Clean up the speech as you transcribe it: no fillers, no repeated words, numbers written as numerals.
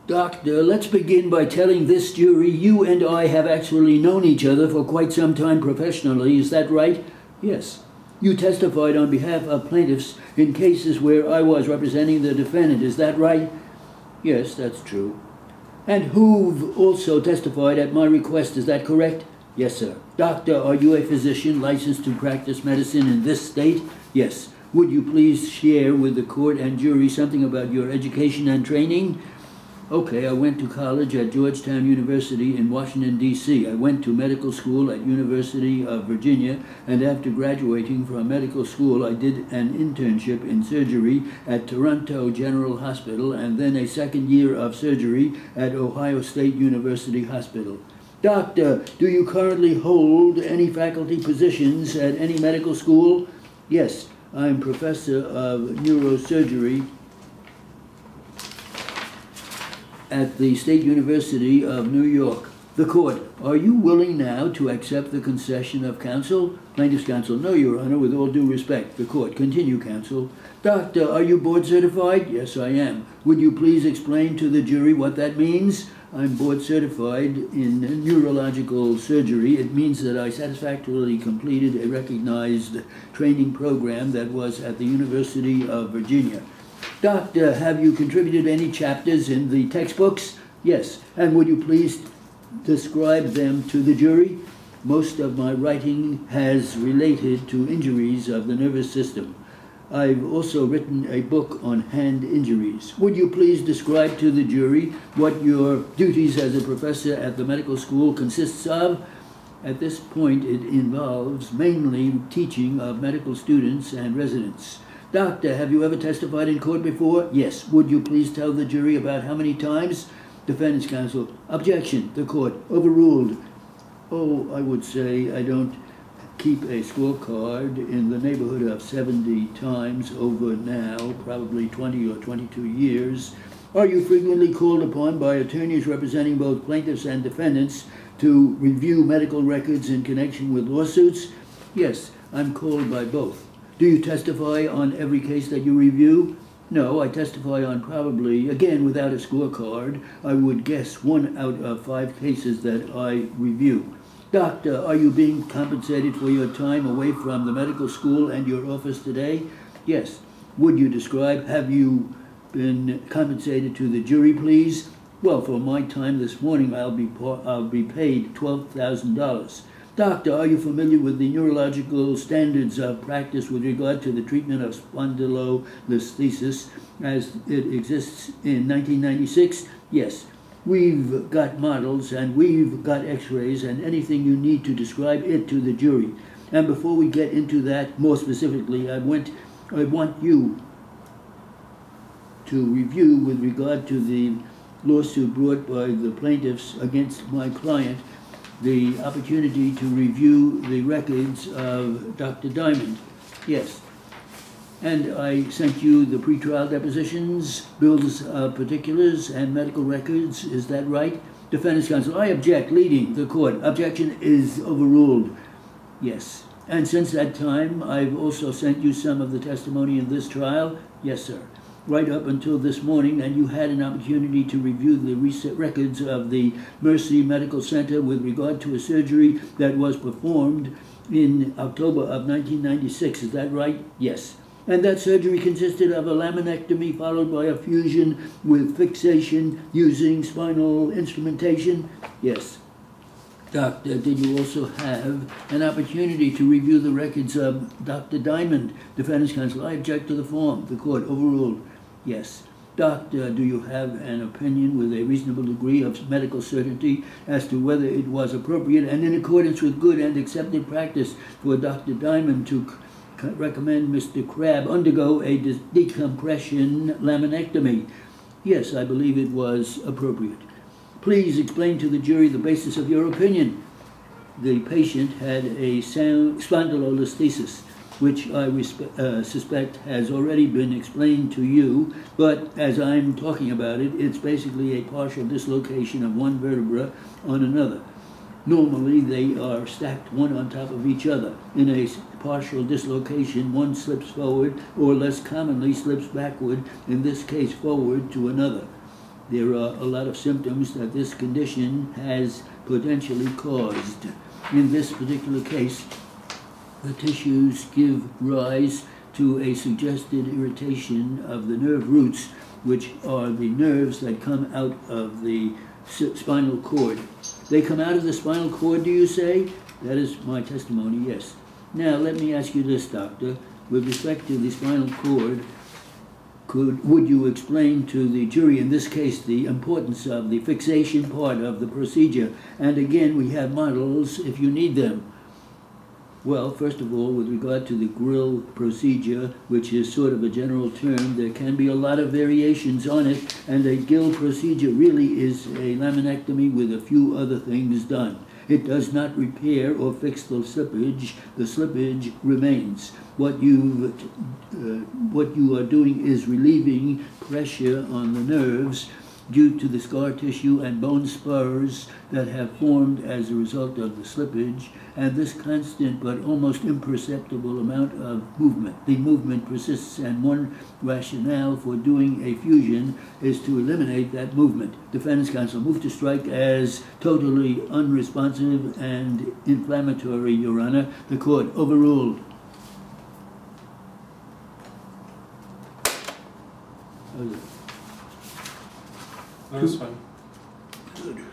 Doctor, let's begin by telling this jury you and I have actually known each other for quite some time professionally. Is that right? Yes. You testified on behalf of plaintiffs in cases where I was representing the defendant. Is that right? Yes, that's true. And who've also testified at my request. Is that correct? Yes, sir. Doctor, are you a physician licensed to practice medicine in this state? Yes. Would you please share with the court and jury something about your education and training? Okay, I went to college at Georgetown University in Washington, D.C. I went to medical school at University of Virginia, and after graduating from medical school, I did an internship in surgery at Toronto General Hospital, and then a second year of surgery at Ohio State University Hospital. Doctor, do you currently hold any faculty positions at any medical school? Yes, I'm professor of neurosurgery at the State University of New York. The court, are you willing now to accept the concession of counsel? Plaintiff's counsel, no, Your Honor, with all due respect. The court, continue, counsel. Doctor, are you board certified? Yes, I am. Would you please explain to the jury what that means? I'm board certified in neurological surgery. It means that I satisfactorily completed a recognized training program that was at the University of Virginia. Doctor, have you contributed any chapters in the textbooks? Yes. And would you please describe them to the jury? Most of my writing has related to injuries of the nervous system. I've also written a book on hand injuries. Would you please describe to the jury what your duties as a professor at the medical school consists of? At this point, it involves mainly teaching of medical students and residents. Doctor, have you ever testified in court before? Yes. Would you please tell the jury about how many times? Defendant's counsel, objection. The court, overruled. Oh, I would say I don't keep a scorecard in the neighborhood of 70 times over now, probably 20 or 22 years. Are you frequently called upon by attorneys representing both plaintiffs and defendants to review medical records in connection with lawsuits? Yes, I'm called by both. Do you testify on every case that you review? No, I testify on probably, again without a scorecard, I would guess 1 out of 5 cases that I review. Doctor, are you being compensated for your time away from the medical school and your office today? Yes. Would you describe, have you been compensated to the jury, please? Well, for my time this morning, I'll be paid $12,000. Doctor, are you familiar with the neurological standards of practice with regard to the treatment of spondylolisthesis as it exists in 1996? Yes. We've got models and we've got x-rays and anything you need to describe it to the jury. And before we get into that more specifically, I want you to review with regard to the lawsuit brought by the plaintiffs against my client, the opportunity to review the records of Dr. Diamond. Yes. And I sent you the pretrial depositions, bills of particulars, and medical records. Is that right? Defendant's counsel, I object, leading the court. Objection is overruled. Yes. And since that time, I've also sent you some of the testimony in this trial. Yes, sir. Right up until this morning, and you had an opportunity to review the recent records of the Mercy Medical Center with regard to a surgery that was performed in October of 1996. Is that right? Yes. And that surgery consisted of a laminectomy followed by a fusion with fixation using spinal instrumentation? Yes. Doctor, did you also have an opportunity to review the records of Dr. Diamond? Defendant's counsel, I object to the form. The court overruled. Yes. Doctor, do you have an opinion with a reasonable degree of medical certainty as to whether it was appropriate and in accordance with good and accepted practice for Dr. Diamond to recommend Mr. Crabb undergo a decompression laminectomy? Yes, I believe it was appropriate. Please explain to the jury the basis of your opinion. The patient had a spondylolisthesis, which I suspect has already been explained to you, but as I'm talking about it, it's basically a partial dislocation of one vertebra on another. Normally, they are stacked one on top of each other. In a partial dislocation, one slips forward, or less commonly slips backward, in this case forward to another. there are a lot of symptoms that this condition has potentially caused. In this particular case, the tissues give rise to a suggested irritation of the nerve roots, which are the nerves that come out of the spinal cord. They come out of the spinal cord, do you say? That is my testimony, yes. Now, let me ask you this, doctor. With respect to the spinal cord, would you explain to the jury, in this case, the importance of the fixation part of the procedure? And again, we have models if you need them. Well, first of all, with regard to the grill procedure, which is sort of a general term, there can be a lot of variations on it, and a gill procedure really is a laminectomy with a few other things done. It does not repair or fix the slippage. The slippage remains. What you are doing is relieving pressure on the nerves due to the scar tissue and bone spurs that have formed as a result of the slippage, and this constant but almost imperceptible amount of movement. The movement persists, and one rationale for doing a fusion is to eliminate that movement. Defense counsel, move to strike as totally unresponsive and inflammatory, Your Honor. The court overruled. No, that's fine. Good.